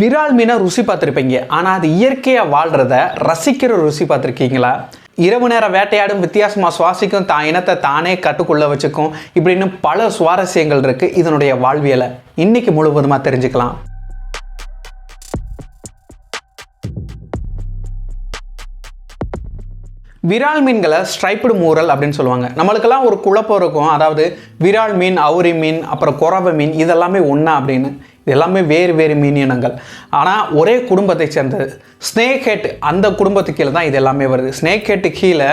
விரால் மீனை ருசி பார்த்துருப்பீங்க, ஆனால் அது இயற்கையாக வாழ்கிறத ரசிக்கிற ருசி பார்த்துருக்கீங்களா? இரவு நேரம் வேட்டையாடும், வித்தியாசமாக சுவாசிக்கும், தான் இனத்தை தானே கட்டுக்குள்ளே வச்சுக்கும், இப்படின்னு பல சுவாரஸ்யங்கள் இருக்குது. இதனுடைய வாழ்வியலை இன்னைக்கு முழுவதுமாக தெரிஞ்சுக்கலாம். விரால் மீன்களை ஸ்ட்ரைப்டு மூரல் அப்படின்னு சொல்லுவாங்க. நம்மளுக்கெல்லாம் ஒரு குழப்பம் இருக்கும், அதாவது விரால் மீன், அவுரி மீன், அப்புறம் கொரவை மீன் இதெல்லாமே ஒன்றா அப்படின்னு. இது எல்லாமே வேறு வேறு மீன் இனங்கள், ஆனால் ஒரே குடும்பத்தை சேர்ந்தது. ஸ்னேக் ஹெட் அந்த குடும்பத்துக்கு கீழே தான் இது எல்லாமே வருது. ஸ்னேக் ஹெட்டு கீழே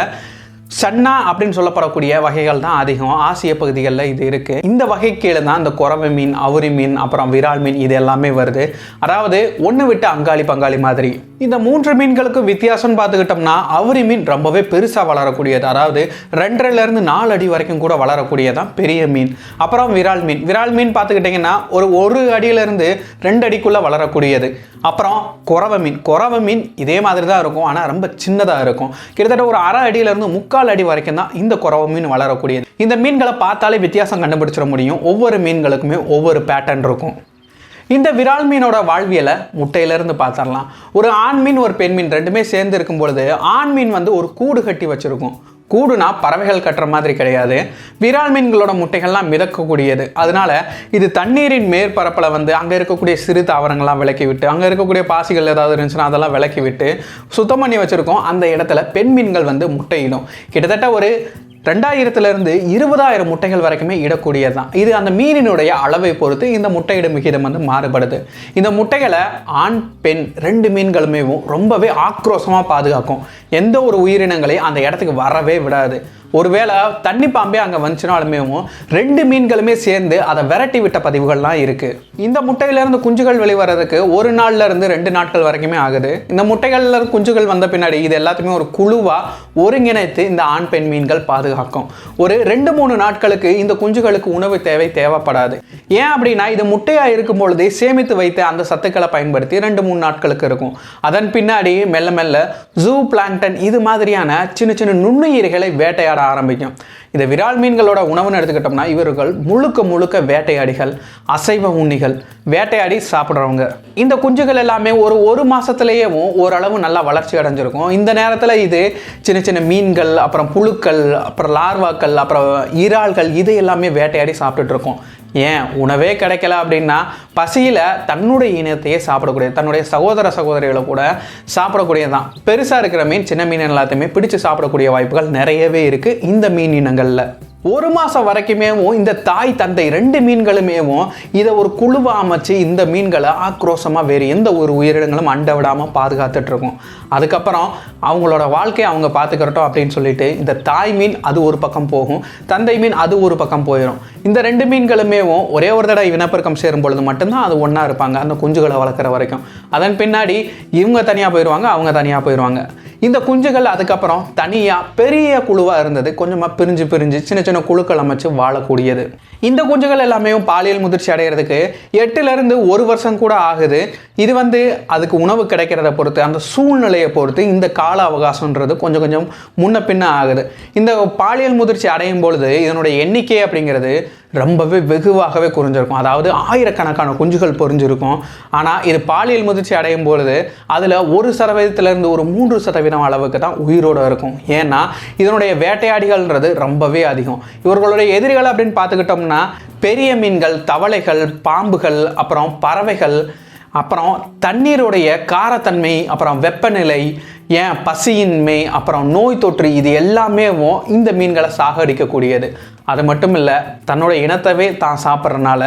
சன்னா அப்படின்னு சொல்லப்படக்கூடிய வகைகள் தான் அதிகம். ஆசிய பகுதிகளில் இது இருக்குது. இந்த வகை கீழே தான் இந்த கொரவை மீன், அவுரி மீன், அப்புறம் விரால் மீன் இது எல்லாமே வருது. அதாவது ஒன்று விட்டு அங்காளி பங்காளி மாதிரி. இந்த 3 மீன்களுக்கும் வித்தியாசம்னு பார்த்துக்கிட்டோம்னா, அவுரி மீன் ரொம்பவே பெருசாக வளரக்கூடியது, அதாவது 2.5 4 அடி வரைக்கும் கூட வளரக்கூடியதான் பெரிய மீன். அப்புறம் விரால் மீன். விரால் மீன் பார்த்துக்கிட்டிங்கன்னா ஒரு அடியிலேருந்து 2 அடிக்குள்ளே வளரக்கூடியது. அப்புறம் கொரவை மீன். கொரவை மீன் இதே மாதிரி தான் இருக்கும், ஆனால் ரொம்ப சின்னதாக இருக்கும். கிட்டத்தட்ட ஒரு 1/2 அடியிலேருந்து 3/4 அடி வரைக்கும் தான் இந்த கொரவை மீன் வளரக்கூடியது. இந்த மீன்களை பார்த்தாலே வித்தியாசம் கண்டுபிடிச்சிட முடியும். ஒவ்வொரு மீன்களுக்குமே ஒவ்வொரு பேட்டர்ன் இருக்கும். இந்த விரால் மீனோட வாழ்வியலை முட்டையிலேருந்து பார்த்துடலாம். ஒரு ஆண் மீன், ஒரு பெண் மீன் ரெண்டுமே சேர்ந்து இருக்கும் பொழுது ஆண் மீன் ஒரு கூடு கட்டி வச்சுருக்கும். கூடுனா பறவைகள் கட்டுற மாதிரி கிடையாது. விரால் மீன்களோட முட்டைகள்லாம் மிதக்கக்கூடியது. அதனால இது தண்ணீரின் மேற்பரப்பில் அங்கே இருக்கக்கூடிய சிறு தாவரங்கள்லாம் விலக்கி விட்டு, அங்கே இருக்கக்கூடிய பாசிகள் ஏதாவது இருந்துச்சுன்னா அதெல்லாம் விலக்கி விட்டு சுத்தம் பண்ணி வச்சுருக்கோம். அந்த இடத்துல பெண் மீன்கள் முட்டையிடும். கிட்டத்தட்ட ஒரு 2000 20,000 முட்டைகள் வரைக்குமே இடக்கூடியது தான். இது அந்த மீனினுடைய அளவை பொறுத்து இந்த முட்டையிடும் விகிதம் மாறுபடுது. இந்த முட்டைகளை ஆண் பெண் 2 மீன்களுமே ரொம்பவே ஆக்ரோஷமாக பாதுகாக்கும். எந்த ஒரு உயிரினங்களையும் அந்த இடத்துக்கு வரவே விடாது. ஒருவேளை தண்ணி பாம்பே அங்கே வந்துச்சுனாலுமே 2 மீன்களுமே சேர்ந்து அதை விரட்டி விட்ட பதிவுகள்லாம் இருக்குது. இந்த முட்டையிலேருந்து குஞ்சுகள் வெளிவரதுக்கு 1 நாள்லேருந்து 2 நாட்கள் வரைக்குமே ஆகுது. இந்த முட்டைகள்ல குஞ்சுகள் வந்த பின்னாடி இது எல்லாத்தையுமே ஒரு குழுவாக ஒருங்கிணைத்து இந்த ஆண் பெண் மீன்கள் பாதுகாக்கும். ஒரு 2-3 நாட்களுக்கு இந்த குஞ்சுகளுக்கு உணவு தேவைப்படாது. ஏன் அப்படின்னா இது முட்டையாக இருக்கும் பொழுதே சேமித்து வைத்து அந்த சத்துக்களை பயன்படுத்தி 2-3 நாட்களுக்கு இருக்கும். அதன் பின்னாடி மெல்ல மெல்ல ஜூ பிளாங்டன் இது மாதிரியான சின்ன சின்ன நுண்ணுயிரிகளை வேட்டையாட ஆரம்பிக்கும். இந்த விரால் மீன்களோட உணவுன்னு எடுத்துக்கிட்டோம்னா, இவர்கள் முழுக்க வேட்டையாடிகள், அசைவ உண்ணிகள், வேட்டையாடி சாப்பிட்றவங்க. இந்த குஞ்சுகள் எல்லாமே ஒரு மாசத்திலேயே ஓரளவு நல்லா வளர்ச்சி அடைஞ்சிருக்கும். இந்த நேரத்தில் இது சின்ன சின்ன மீன்கள், அப்புறம் புழுக்கள், அப்புறம் லார்வாக்கள், அப்புறம் இறால்கள் இது எல்லாமே வேட்டையாடி சாப்பிட்டுட்டு இருக்கும். ஏன் உணவே கிடைக்கல அப்படின்னா பசியில் தன்னுடைய இனத்தையே சாப்பிடக்கூடியது, தன்னுடைய சகோதரிகளை கூட சாப்பிடக்கூடியதான். பெருசாக இருக்கிற மீன், சின்ன மீன் எல்லாத்தையுமே பிடிச்சு சாப்பிடக்கூடிய வாய்ப்புகள் நிறையவே இருக்குது இந்த மீன் இனங்களில். 1 மாதம் வரைக்குமே இந்த தாய் தந்தை 2 மீன்களுமே இதை ஒரு குழுவை அமைச்சு இந்த மீன்களை ஆக்ரோஷமாக வேறு எந்த ஒரு உயிரினங்களும் அண்ட விடாமல் பாதுகாத்துட்ருக்கும். அதுக்கப்புறம் அவங்களோட வாழ்க்கையை அவங்க பார்த்துக்கிறட்டும் அப்படின்னு சொல்லிட்டு இந்த தாய் மீன் அது ஒரு பக்கம் போகும், தந்தை மீன் அது ஒரு பக்கம் போயிடும். இந்த 2 மீன்களுமே ஒரே ஒரு தடவை இனப்பெருக்கம் சேரும் பொழுது மட்டும்தான் அது ஒன்றா இருப்பாங்க, அந்த குஞ்சுகளை வளர்க்குற வரைக்கும். அதன் பின்னாடி இவங்க தனியாக போயிடுவாங்க, அவங்க தனியாக போயிடுவாங்க. இந்த குஞ்சுகள் அதுக்கப்புறம் தனியாக பெரிய குழுவாக இருந்தது கொஞ்சமாக பிரிஞ்சு சின்ன சின்ன குழுக்கள் அமைச்சு வாழக்கூடியது. இந்த குஞ்சுகள் எல்லாமே பாலியல் முதிர்ச்சி அடைகிறதுக்கு 8லேருந்து 1 வருஷம் கூட ஆகுது. இது அதுக்கு உணவு கிடைக்கிறத பொறுத்து, அந்த சூழ்நிலையை பொறுத்து இந்த கால அவகாசம்ன்றது கொஞ்சம் முன்ன பின்ன ஆகுது. இந்த பாலியல் முதிர்ச்சி அடையும் பொழுது இதனுடைய எண்ணிக்கை அப்படிங்கிறது ரொம்பவே வெகுவாகவே குறைஞ்சிருக்கும். அதாவது 1000கணக்கான குஞ்சுகள் பொறிஞ்சிருக்கும். ஆனால் இது பாலியல் முதிர்ச்சி அடையும் பொழுது அதில் 1% ஒரு 3% அளவுக்கு தான் உயிரோடு இருக்கும். ஏன்னா இதனுடைய வேட்டையாடிகள்ன்றது ரொம்பவே அதிகம். இவர்களுடைய எதிரிகள் அப்படின்னு பார்த்துக்கிட்டோம்னா பெரிய மீன்கள், தவளைகள், பாம்புகள், அப்புறம் பறவைகள், அப்புறம் தண்ணீருடைய காரத்தன்மை, அப்புறம் வெப்பநிலை, ஏன் பசியின்மை, அப்புறம் நோய் தொற்று இது எல்லாமே இந்த மீன்களை சாகடிக்கக்கூடியது. அது மட்டும் இல்லை, தன்னோட இனத்தவே தான் சாப்பிட்றதுனால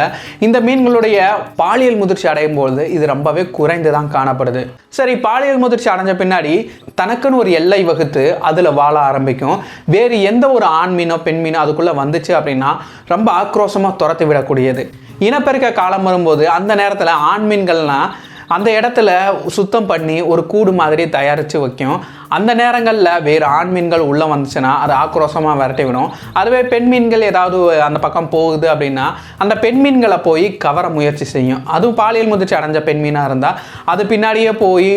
இந்த மீன்களுடைய பாலியல் முதிர்ச்சி அடையும் பொழுது இது ரொம்பவே குறைந்து தான் காணப்படுது. சரி, பாலியல் முதிர்ச்சி அடைஞ்ச பின்னாடி தனக்குன்னு ஒரு எல்லை வகுத்து அதில் வாழ ஆரம்பிக்கும். வேறு எந்த ஒரு ஆண் மீனோ பெண் மீனோ அதுக்குள்ளே வந்துச்சு அப்படின்னா ரொம்ப ஆக்ரோஷமாக துரத்தி விடக்கூடியது. இனப்பெருக்க காலம் வரும்போது அந்த நேரத்தில் ஆண் மீன்கள்லாம் அந்த இடத்துல சுத்தம் பண்ணி ஒரு கூடு மாதிரி தயாரித்து வைக்கும். அந்த நேரங்களில் வேறு ஆண் மீன்கள் உள்ளே வந்துச்சுன்னா அது ஆக்ரோஷமாக விரட்டி விடும். அதுவே பெண் மீன்கள் ஏதாவது அந்த பக்கம் போகுது அப்படின்னா அந்த பெண் மீன்களை போய் கவர முயற்சி செய்யும். அதுவும் பாலியல் முதிர்ச்சி அடைஞ்ச பெண் மீனாக இருந்தால் அது பின்னாடியே போய்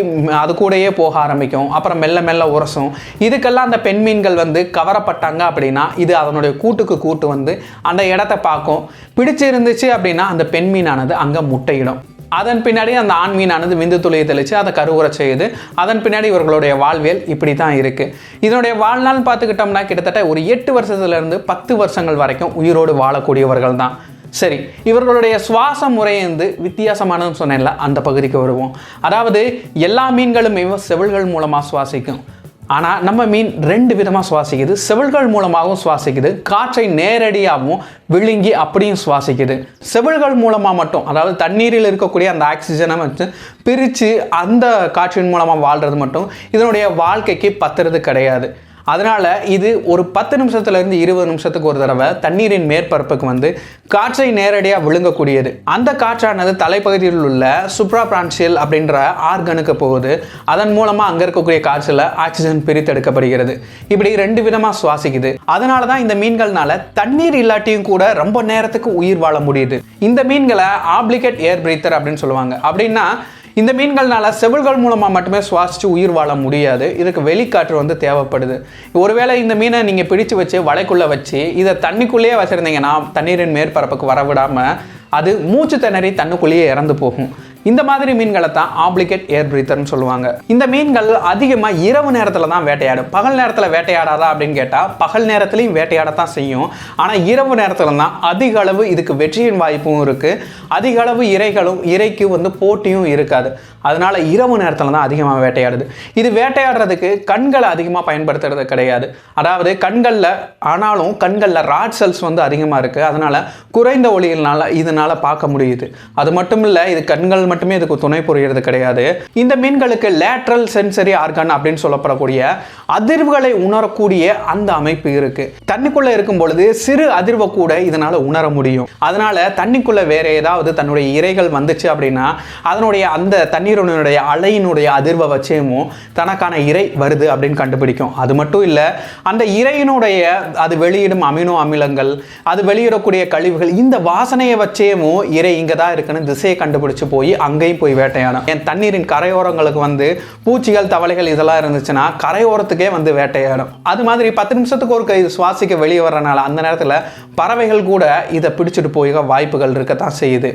அது கூடயே போக ஆரம்பிக்கும். அப்புறம் மெல்ல மெல்ல உரசும். இதுக்கெல்லாம் அந்த பெண் மீன்கள் கவரப்பட்டாங்க அப்படின்னா இது அதனுடைய கூட்டு அந்த இடத்த பார்க்கும். பிடிச்சிருந்துச்சு அப்படின்னா அந்த பெண் மீனானது அங்கே முட்டையிடும். அதன் பின்னாடி அந்த ஆண் மீனானது விந்து துளியை தெளித்து அதை கருவுற செய்யுது. அதன் பின்னாடி இவர்களுடைய வாழ்வியல் இப்படி தான் இருக்குது. இதனுடைய வாழ்நாள் பார்த்துக்கிட்டோம்னா கிட்டத்தட்ட ஒரு 8 வருஷத்துலேருந்து 10 வருஷங்கள் வரைக்கும் உயிரோடு வாழக்கூடியவர்கள் தான். சரி, இவர்களுடைய சுவாச முறை வந்து வித்தியாசமானதுன்னு சொன்னேன்ல, அந்த பகுதிக்கு வருவோம். அதாவது எல்லா மீன்களுமே செவில்கள் மூலமாக சுவாசிக்கும். ஆனால் நம்ம மீன் 2 விதமாக சுவாசிக்குது. செவில்கள் மூலமாகவும் சுவாசிக்குது, காற்றை நேரடியாகவும் விழுங்கி அப்படியும் சுவாசிக்குது. செவில்கள் மூலமாக மட்டும், அதாவது தண்ணீரில் இருக்கக்கூடிய அந்த ஆக்சிஜனை வச்சு பிரித்து அந்த காற்றின் மூலமாக வாழ்கிறது மட்டும் இதனுடைய வாழ்க்கைக்கு பத்துறது கிடையாது. அதனால் இது ஒரு 10 நிமிஷத்துலேருந்து 20 நிமிஷத்துக்கு ஒரு தடவை தண்ணீரின் மேற்பரப்புக்கு வந்து காற்றை நேரடியாக விழுங்கக்கூடியது. அந்த காற்றானது தலைப்பகுதியில் உள்ள சுப்ராபிரான்சியல் அப்படின்ற ஆர்கனுக்கு போகுது. அதன் மூலமாக அங்கே இருக்கக்கூடிய காற்றில் ஆக்சிஜன் பிரித்தெடுக்கப்படுகிறது. இப்படி 2 விதமாக சுவாசிக்குது. அதனால தான் இந்த மீன்கள்னால தண்ணீர் இல்லாட்டியும் கூட ரொம்ப நேரத்துக்கு உயிர் வாழ முடியுது. இந்த மீன்களை ஆப்ளிகேட் ஏர் பிரீத்தர் அப்படின்னு சொல்லுவாங்க. அப்படின்னா இந்த மீன்கள்னால செவில்கள் மூலமாக மட்டுமே சுவாசித்து உயிர் வாழ முடியாது. இதுக்கு வெளிக்காற்று வந்து தேவைப்படுது. ஒருவேளை இந்த மீனை நீங்கள் பிடிச்சு வச்சு வலைக்குள்ளே வச்சு இதை தண்ணிக்குள்ளேயே வச்சுருந்தீங்கன்னா தண்ணீரின் மேற்பரப்புக்கு வரவிடாமல் அது மூச்சு திணறி தண்ணுக்குள்ளேயே இறந்து போகும். இந்த மாதிரி மீன்களை தான் ஆப்ளிகேட் ஏர் பிரீத்தர்னு சொல்லுவாங்க. இந்த மீன்கள் அதிகமாக இரவு நேரத்தில் தான் வேட்டையாடும். பகல் நேரத்தில் வேட்டையாடாதா அப்படின்னு கேட்டால் பகல் நேரத்துலையும் வேட்டையாடத்தான் செய்யும். ஆனால் இரவு நேரத்தில் தான் அதிக அளவு இதுக்கு வெற்றியின் வாய்ப்பும் இருக்குது. அதிக அளவு இறைக்கு வந்து போட்டியும் இருக்காது. அதனால் இரவு நேரத்தில் தான் அதிகமாக வேட்டையாடுது. இது வேட்டையாடுறதுக்கு கண்களை அதிகமாக பயன்படுத்துறது கிடையாது. அதாவது கண்களில் ராட் செல்ஸ் வந்து அதிகமாக இருக்குது. அதனால் குறைந்த ஒளியினால இதனால் பார்க்க முடியுது. அது மட்டும் இல்லை, இது கண்கள் மட்டுமே இதுக்கு துணை புரிகிறது கிடையாது. இந்த மீன்களுக்கு லேட்ரல் சென்சரி ஆர்கன் அப்படின்னு சொல்லப்படக்கூடிய அதிர்வுகளை உணரக்கூடிய அந்த அமைப்பு இருக்கு. தண்ணிக்குள்ள இருக்கும் பொழுது சிறு அதிர்வை கூட இதனால உணர முடியும். அதனால தண்ணிக்குள்ள வேற ஏதாவது தன்னுடைய இரைகள் வந்துச்சு அப்படின்னா அதனுடைய அந்த தண்ணீருடைய அலையினுடைய அதிர்வை வச்சேமோ தனக்கான இரை வருது அப்படின்னு கண்டுபிடிக்கும். அது மட்டும் இல்லை, அந்த இரையினுடைய அது வெளியிடும் அமினோ அமிலங்கள், அது வெளியிடக்கூடிய கழிவுகள், இந்த வாசனையை வச்சேமோ இரை இங்கே தான் இருக்குன்னு திசையை கண்டுபிடிச்சு போய் அங்கேயும் போய் வேட்டையாடும். என் தண்ணீரின் கரையோரங்களுக்கு வந்து பூச்சிகள், தவளைகள் இதெல்லாம் இருந்துச்சுன்னா கரையோரத்துக்கே வந்து வேட்டையாடும். அது மாதிரி 10 நிமிஷத்துக்கு ஒரு இது சுவாசிக்க வெளியே வர்றனால அந்த நேரத்தில் பறவைகள் கூட இதை பிடிச்சிட்டு போய் வாய்ப்புகள் இருக்கத்தான் செய்யுது.